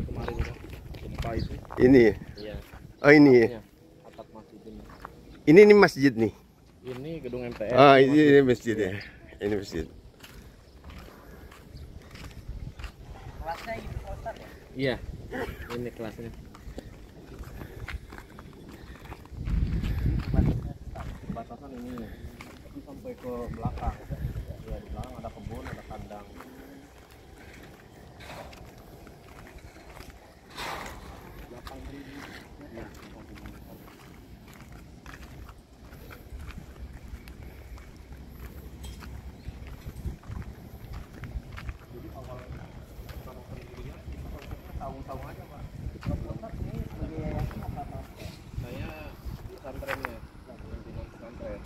kemarin tuh, gempa itu. Ini ya? Iya. Oh ini ya? Atap masjid ini. Ini masjid nih? Ini gedung MTS. Oh ini masjid ya? Ini masjid. Kelasnya gitu Ustaz ya? Iya. Ini kelasnya. Batasan ini. Tapi sampai ke belakang. Ya di belakang ada kebun, ada kandang. Tahu aja Pak. Saya pesantrennya, pimpinan pesantren.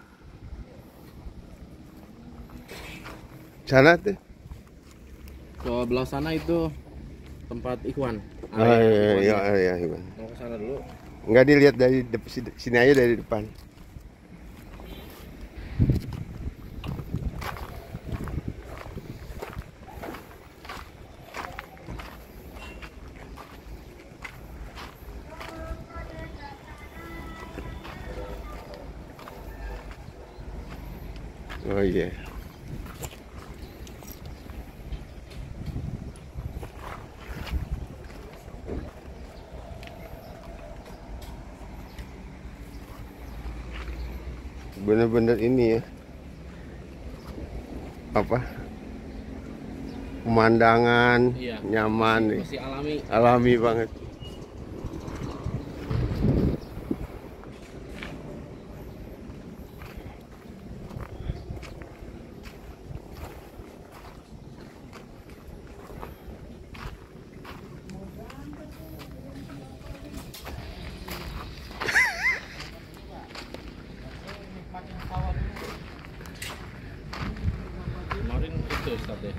Sana tuh? Ke belah sana itu tempat Ikhwan. Oh iya. Mau ke sana dulu. Enggak dilihat dari sini aja dari depan. Oh iya. Bener-bener ini ya. Apa? Pemandangan Iya, nyaman nih. masih alami. Alami banget. Kemarin itu Ustaz ya,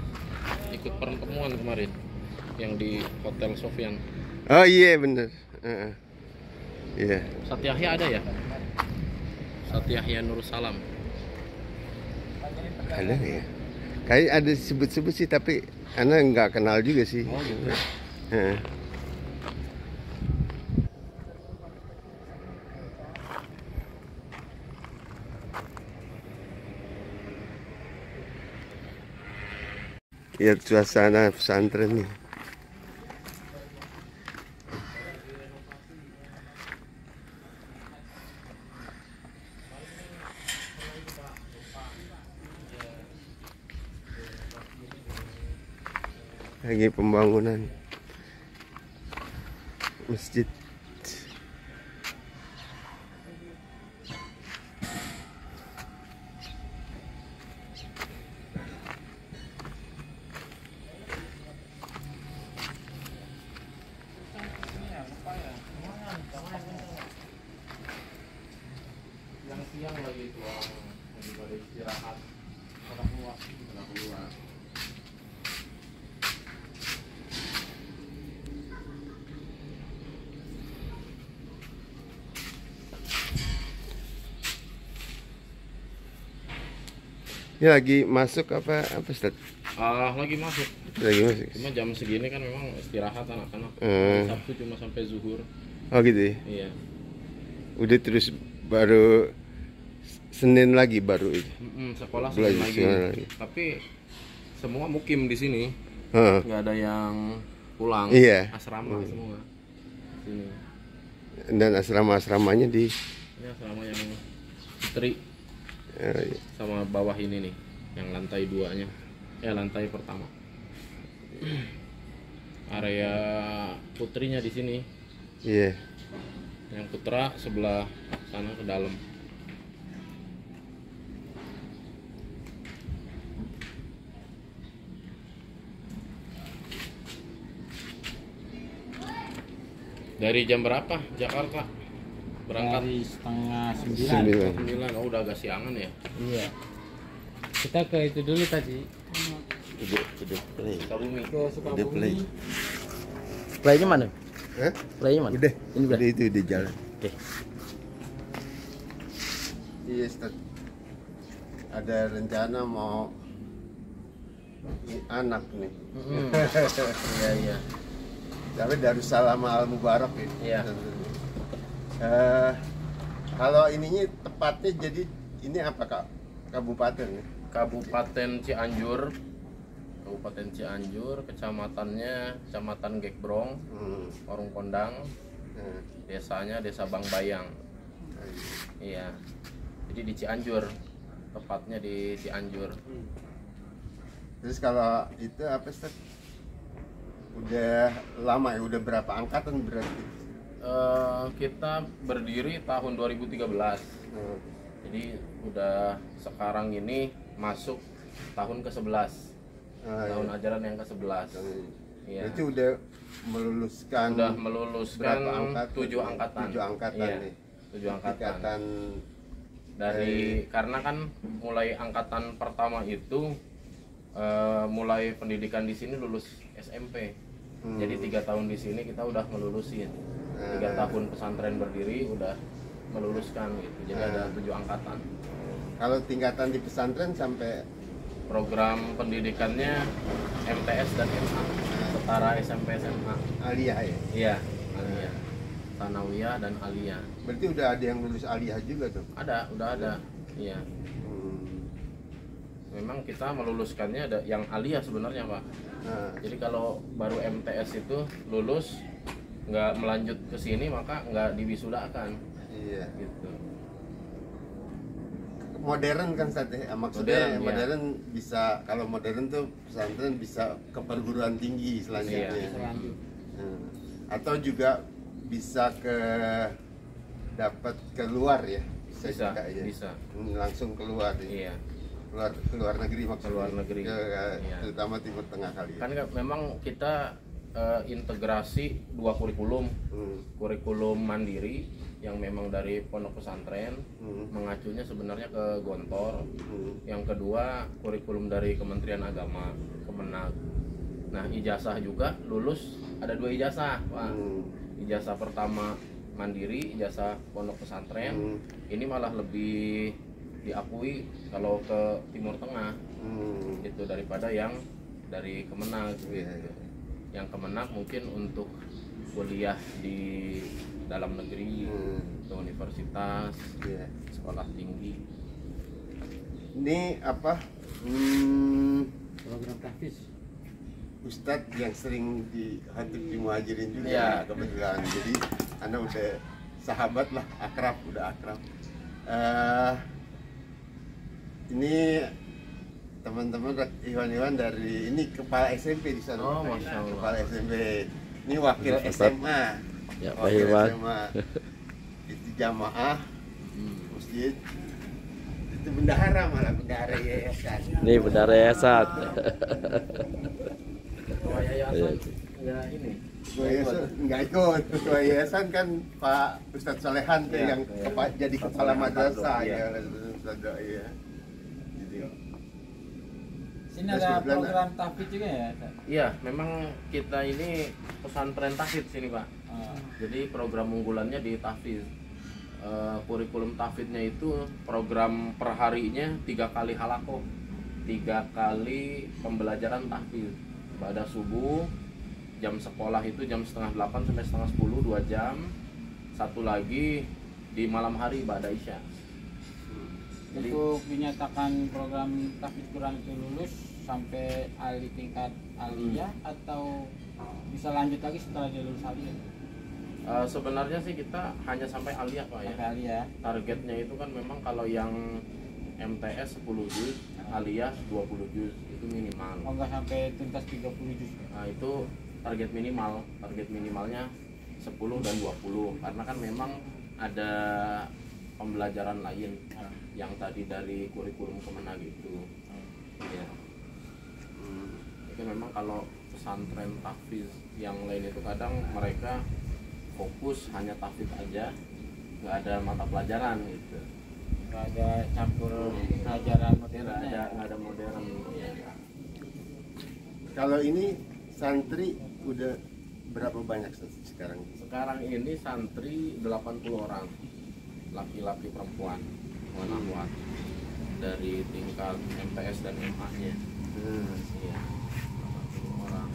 ikut pertemuan kemarin yang di Hotel Sofyan. Oh iya bener. Iya. Ustaz Yahya ada ya? Ustaz Yahya Nur Salam. Ada nggak ya? Kayak ada sebut-sebut sih tapi Ana nggak kenal juga sih. Oh gitu. Heeh. Lihat suasana pesantren nih. Lagi pembangunan masjid. Yang siang lagi itu orang lagi pada istirahat. Pada keluar. Ini lagi masuk apa Ustaz? Lagi masuk. Lagi masuk. Cuma jam segini kan memang istirahat anak-anak. Sabtu cuma sampai zuhur. Oh gitu ya? Iya. Udah terus baru Senin lagi baru itu. Sekolah Belajar Senin lagi. lagi. Tapi semua mukim di sini. Heeh. Nggak ada yang pulang. Iya. Asrama semua. Sini. Dan asrama-asramanya di Ini asrama yang Putri iya. sama bawah ini nih, yang lantai 2-nya. Lantai pertama. Area putrinya di sini. Iya. Yang putra sebelah sana ke dalam. Dari jam berapa Jakarta berangkat? Dari setengah 9. 9. 9. Oh, udah agak siangan ya. Iya. Kita ke itu dulu tadi. Udah play. Sukabumi. Ke Udah play. Sukabumi. Playnya mana? Hah? Playnya mana? Udah. Ini Udah itu di jalan. Oke. Iya, Ustaz. Ada rencana mau anak nih. Iya. Tapi Darussalam Al Mubarak ya. Iya. Kalau ininya tepatnya jadi ini apa Kak? Kabupaten ya? Kabupaten Cianjur. Kabupaten Cianjur, kecamatannya Kecamatan Gekbrong, Warung Kondang. Desanya Desa Bangbayang. Iya. Jadi di Cianjur. Tepatnya di Cianjur. Terus kalau itu apa Ustaz? Udah lama ya, udah berapa angkatan berarti? Kita berdiri tahun 2013. Jadi udah sekarang ini masuk tahun ke-11. Tahun Iya. ajaran yang ke-11. Iya. Berarti udah meluluskan Sudah meluluskan berapa angkatan? 7 angkatan. 7 angkatan Iya, nih. 7 angkatan. Tingkatan Dari karena kan mulai angkatan pertama itu mulai pendidikan di sini lulus SMP. Jadi 3 tahun di sini kita udah melulusin. 3 tahun pesantren berdiri udah meluluskan gitu. Jadi ada 7 angkatan. kalau tingkatan di pesantren sampai Program pendidikannya MTS dan MA, setara SMP SMA. aliyah ya. Iya, aliyah. Sanawiyah dan aliyah. Berarti udah ada yang lulus aliyah juga tuh. Udah ada. Iya. Memang kita meluluskannya ada yang aliyah sebenarnya, Pak. Nah, Jadi kalau baru MTS itu lulus nggak melanjut ke sini maka nggak diwisudakan iya. gitu. Modern kan saatnya, maksudnya Modern, modern bisa, kalau modern tuh pesantren bisa ke perguruan tinggi selanjutnya. Iya. Selanjut. Hmm. Atau juga bisa ke dapat keluar ya, Bisa, juga ya. bisa. Langsung keluar ya. Iya. Keluar negeri maksudnya. Keluar negeri. Iya. Terutama Timur Tengah kali ya. Kan memang kita integrasi 2 kurikulum. Kurikulum mandiri yang memang dari pondok pesantren, mengacunya sebenarnya ke Gontor. Yang kedua kurikulum dari Kementerian Agama, Kemenag. Nah, ijazah juga lulus ada 2 ijazah, Pak. Ijazah pertama mandiri, ijazah pondok pesantren. Ini malah lebih diakui kalau ke Timur Tengah itu daripada yang dari Kemenag gitu. Yang Kemenag mungkin untuk kuliah di dalam negeri, ke universitas, Iya. sekolah tinggi. Ini apa? Program tahfiz. Ustadz yang sering di Hatib di Muhajirin juga Iya. kebetulan. Jadi Anda udah sahabat lah, akrab, udah akrab. Ini teman-teman Iwan dari ini kepala SMP di sana. Oh, Masya Allah. Kepala SMP. Ini wakil SMA. Ya, Pak Wakil Iwan. SMA. Itu jamaah masjid. Itu bendahara malah, bendahara yayasan. Ini bendara yayasan. Ketua yayasan enggak ini. Ketua yayasan nggak ikut. Ketua yayasan kan Pak Ustadz Salehan tuh Iya, yang iya. jadi Ustadz kepala Salehan madrasah Tardo, iya. ya. Ustadz ya. Jadi, Sini Terus ada kebetulan program tahfiz juga ya? Iya, memang kita ini pesantren tahfiz sini, Pak. Jadi program unggulannya di tahfiz. Kurikulum tahfiznya itu program perharinya 3 kali halakoh, 3 kali pembelajaran tahfiz. Pada subuh, jam sekolah itu jam setengah 8 sampai setengah 10, 2 jam. Satu lagi di malam hari pada isya. Jadi Untuk dinyatakan program tahfiz Quran itu lulus sampai tingkat aliyah atau bisa lanjut lagi setelah dia lulus aliyah? sebenarnya sih kita hanya sampai aliyah, Pak, ya. Sampai aliyah. Targetnya itu kan memang kalau yang MTS 10 juz, aliyah 20 juz itu minimal. Oh, nggak sampai tuntas 30 juz. Nah, itu target minimal. Target minimalnya 10 dan 20 karena kan memang ada pembelajaran lain yang tadi dari kurikulum Kemenag itu. Ya. Itu memang kalau pesantren tahfiz yang lain itu kadang mereka fokus hanya tahfiz aja, nggak ada mata pelajaran gitu. Nggak ada campur pelajaran modern. Nggak ada modern. Ya. kalau ini santri udah berapa banyak sekarang? Sekarang ini santri 80 orang, laki-laki perempuan, mohon dari tingkat MTS dan MA-nya. Iya, 80 orang.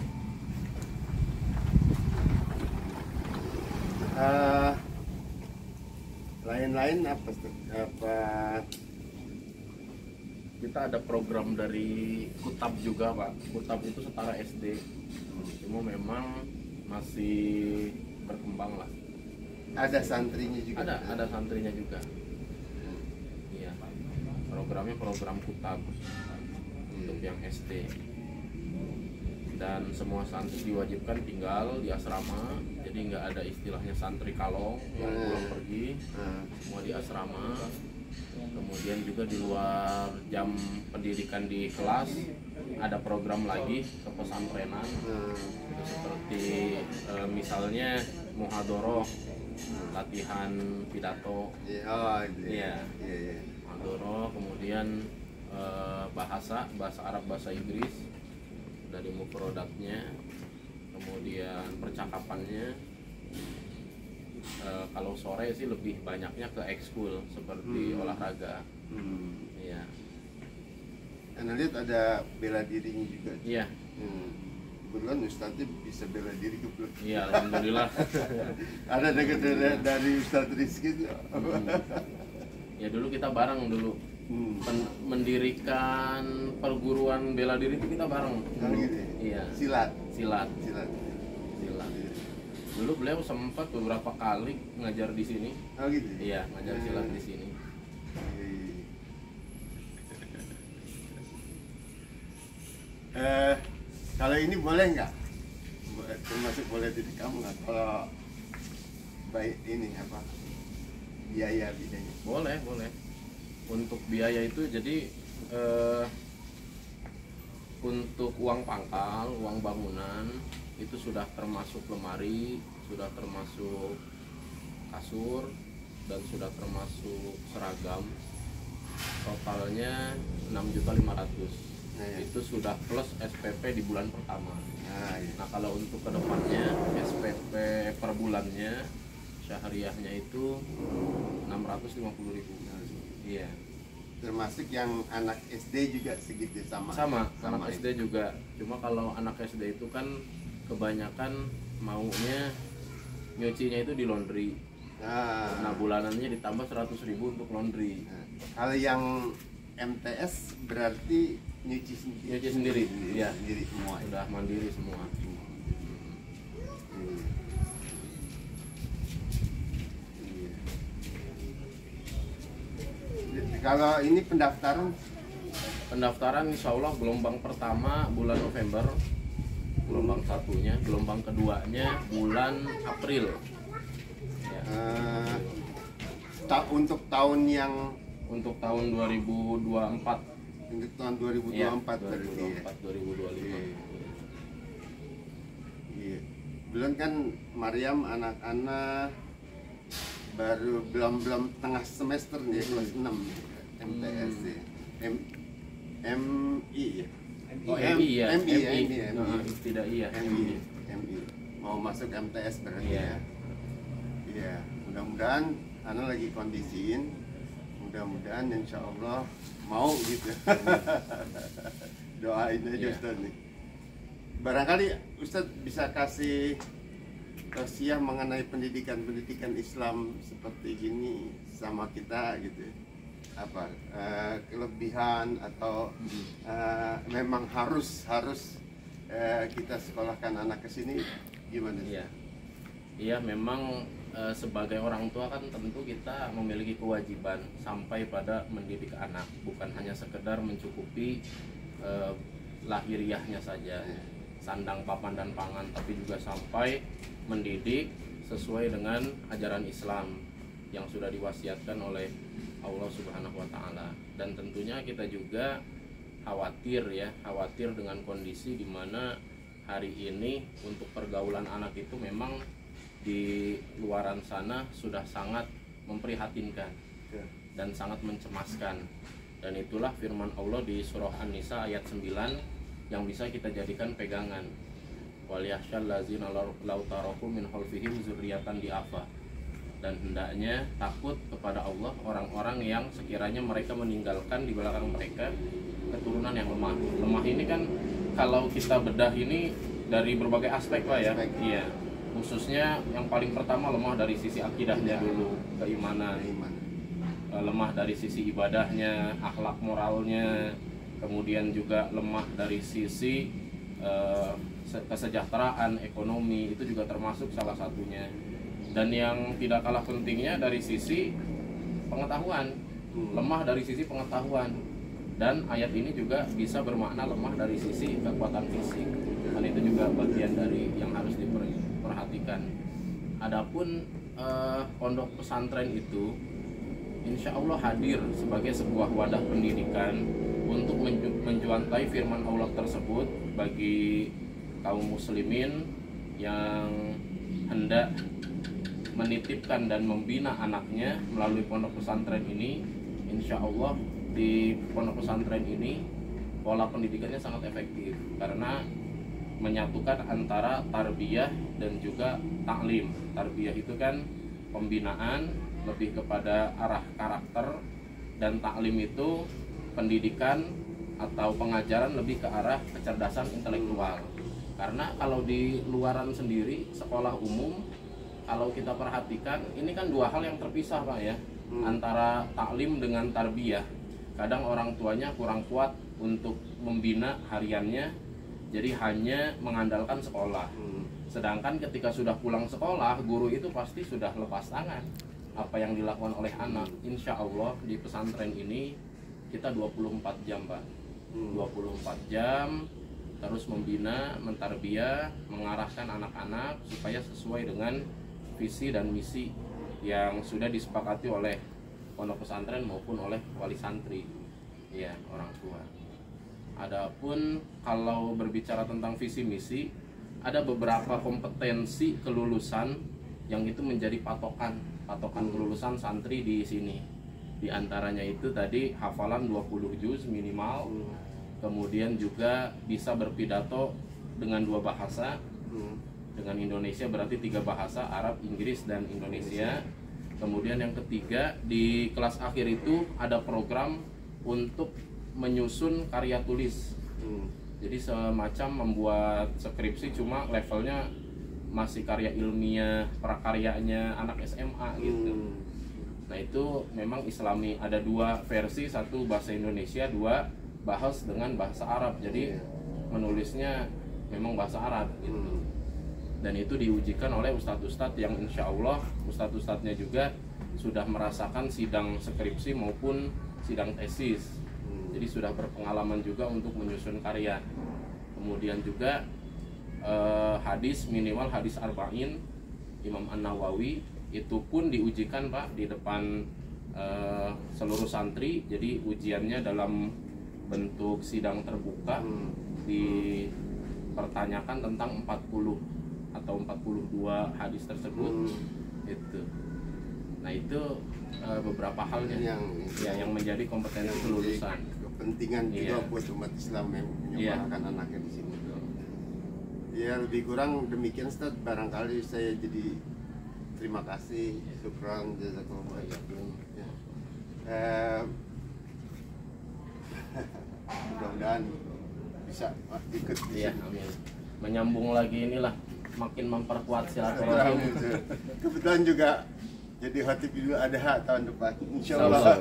Eh, lain-lain apa Ustaz? Apa Kita ada program dari Kutab juga Pak. Kutab itu setara SD, cuma memang masih berkembang lah. ada santrinya juga? Ada santrinya juga. Iya, programnya program Kutab untuk yang SD. Dan semua santri diwajibkan tinggal di asrama, jadi nggak ada istilahnya santri kalong yang pulang pergi, semua di asrama. Kemudian juga di luar jam pendidikan di kelas ada program lagi ke pesantrenan, seperti misalnya muhadoroh, latihan pidato, Iya. muhadoroh, kemudian bahasa Arab, bahasa Inggris dari mufrodatnya, kemudian percakapannya. Kalau sore sih lebih banyaknya ke ekskul seperti olahraga. Iya. Anda lihat ada bela dirinya juga. Iya. Kebetulan Ustadznya bisa bela diri kebetulan. Iya, alhamdulillah. Ada dari Ustadz Rizky itu. Ya dulu kita bareng dulu. Mendirikan perguruan bela diri itu kita bareng. Gitu ya? Iya. Silat. Silat. Dulu beliau sempat beberapa kali ngajar di sini. Oh gitu. Iya, ngajar silat di sini. Kalau ini boleh nggak? Termasuk boleh jadi kamu nggak? Kalau baik ini apa? Biaya bidangnya. Boleh. Untuk biaya itu jadi untuk uang pangkal, uang bangunan itu sudah termasuk lemari, sudah termasuk kasur, dan sudah termasuk seragam. Totalnya 6.500.000. Itu sudah plus SPP di bulan pertama. Nah kalau untuk kedepannya SPP per bulannya syahriahnya itu 650.000. Iya. Termasuk yang anak SD juga segitu sama. Anak SD juga. Cuma kalau anak SD itu kan kebanyakan maunya nyucinya itu di laundry. Nah bulanannya ditambah 100.000 untuk laundry. Kalau yang MTS berarti nyuci sendiri. Iya. Sendiri semua. Sudah mandiri semua. Kalau ini pendaftaran insya Allah gelombang pertama bulan November, gelombang satunya, gelombang keduanya bulan April. Ya. Untuk tahun yang untuk tahun 2024. Untuk tahun 2024 ya, berarti 2024 2025. Iya. Belum kan Maryam anak-anak belum tengah semester nih, kelas 6 MTS ya. MI ya. Oh, MI ya. Ibtidaiyah. MI. Mau masuk MTS berarti ya. Iya, mudah-mudahan anak lagi kondisiin. Mudah-mudahan insya Allah mau gitu. Doain aja Ustaz nih. Barangkali Ustaz bisa kasih tausiah mengenai pendidikan Islam seperti gini sama kita gitu. Apa kelebihan atau memang harus kita sekolahkan anak ke sini gimana? Iya, memang sebagai orang tua kan tentu kita memiliki kewajiban sampai pada mendidik anak, bukan hanya sekedar mencukupi lahiriahnya saja, sandang, papan, dan pangan, tapi juga sampai mendidik sesuai dengan ajaran Islam yang sudah diwasiatkan oleh Allah Subhanahu wa Ta'ala. Dan tentunya kita juga khawatir dengan kondisi di mana hari ini untuk pergaulan anak itu memang di luaran sana sudah sangat memprihatinkan dan sangat mencemaskan. Dan itulah firman Allah di surah An-Nisa ayat 9 yang bisa kita jadikan pegangan. Waliyahsyal ladzina law taraku min khalfihim dzurriyyatan di'afa. Dan hendaknya takut kepada Allah orang-orang yang sekiranya mereka meninggalkan di belakang mereka keturunan yang lemah. Lemah ini kan kalau kita bedah ini dari berbagai aspek Pak ya. Iya. khususnya yang paling pertama lemah dari sisi akidahnya dulu, keimanan, lemah dari sisi ibadahnya, akhlak moralnya, kemudian juga lemah dari sisi kesejahteraan ekonomi, itu juga termasuk salah satunya. Dan yang tidak kalah pentingnya dari sisi pengetahuan, lemah dari sisi pengetahuan. Dan ayat ini juga bisa bermakna lemah dari sisi kekuatan fisik, dan itu juga bagian dari yang harus diperhatikan. Adapun pondok pesantren itu insya Allah hadir sebagai sebuah wadah pendidikan untuk menjuantai firman Allah tersebut bagi kaum muslimin yang hendak menitipkan dan membina anaknya melalui pondok pesantren ini. Insya Allah di pondok pesantren ini pola pendidikannya sangat efektif karena menyatukan antara tarbiyah dan juga taklim. Tarbiyah itu kan pembinaan lebih kepada arah karakter, dan taklim itu pendidikan atau pengajaran lebih ke arah kecerdasan intelektual. Karena kalau di luaran sendiri sekolah umum, kalau kita perhatikan ini kan dua hal yang terpisah Pak ya, antara taklim dengan tarbiyah. Kadang orang tuanya kurang kuat untuk membina hariannya, jadi hanya mengandalkan sekolah. Sedangkan ketika sudah pulang sekolah, guru itu pasti sudah lepas tangan apa yang dilakukan oleh anak. Insya Allah di pesantren ini kita 24 jam Pak, 24 jam terus membina, mentarbiyah, mengarahkan anak-anak supaya sesuai dengan visi dan misi yang sudah disepakati oleh pondok pesantren maupun oleh wali santri, ya, orang tua. Adapun kalau berbicara tentang visi misi, ada beberapa kompetensi kelulusan yang itu menjadi patokan kelulusan santri di sini. Di antaranya itu tadi hafalan 20 juz minimal, kemudian juga bisa berpidato dengan 2 bahasa, dengan Indonesia berarti 3 bahasa, Arab, Inggris, dan Indonesia. Kemudian yang ketiga, di kelas akhir itu ada program untuk menyusun karya tulis. Jadi semacam membuat skripsi, cuma levelnya masih karya ilmiah, prakaryanya anak SMA gitu. Nah itu memang Islami, ada 2 versi, 1 bahasa Indonesia, 2 bahas dengan bahasa Arab. Jadi menulisnya memang bahasa Arab gitu. Dan itu diujikan oleh ustadz-ustadz yang insya Allah ustadz-ustadznya juga sudah merasakan sidang skripsi maupun sidang tesis. Jadi sudah berpengalaman juga untuk menyusun karya. Kemudian juga hadis, minimal hadis arba'in Imam An-Nawawi itu pun diujikan Pak di depan seluruh santri. Jadi ujiannya dalam bentuk sidang terbuka, dipertanyakan tentang 40 atau 42 hadis tersebut. Itu. Nah itu beberapa hal yang menjadi kompetensi kelulusan. Kepentingan juga buat umat Islam yang menyekolahkan anaknya di sini. Ya lebih kurang demikian Ustaz, barangkali saya jadi terima kasih, syukran, jazakallah. Mudah-mudahan bisa ikut di sini. Amin. Menyambung lagi inilah, makin memperkuat silaturahmi. Kebetulan juga jadi khatib Idul Adha tahun depan, insya Allah.